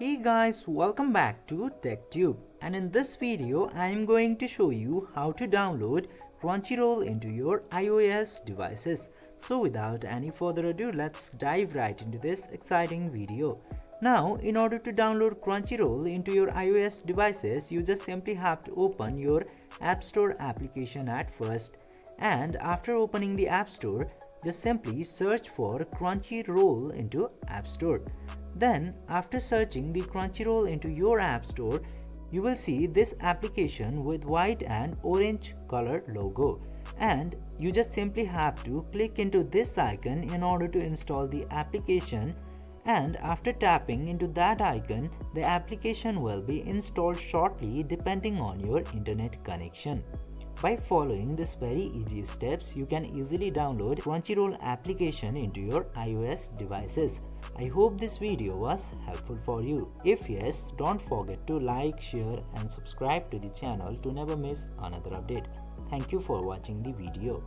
Hey guys, welcome back to TechTube, and in this video I am going to show you how to download Crunchyroll into your iOS devices. So without any further ado, let's dive right into this exciting video. Now, in order to download Crunchyroll into your iOS devices, you just simply have to open your App Store application at first, and after opening the App Store, just simply search for Crunchyroll into App Store. Then, after searching the Crunchyroll into your App Store, you will see this application with white and orange color logo, and you just simply have to click into this icon in order to install the application. And after tapping into that icon, the application will be installed shortly depending on your internet connection. By following these very easy steps, you can easily download Crunchyroll application into your iOS devices. I hope this video was helpful for you. If yes, don't forget to like, share and subscribe to the channel to never miss another update. Thank you for watching the video.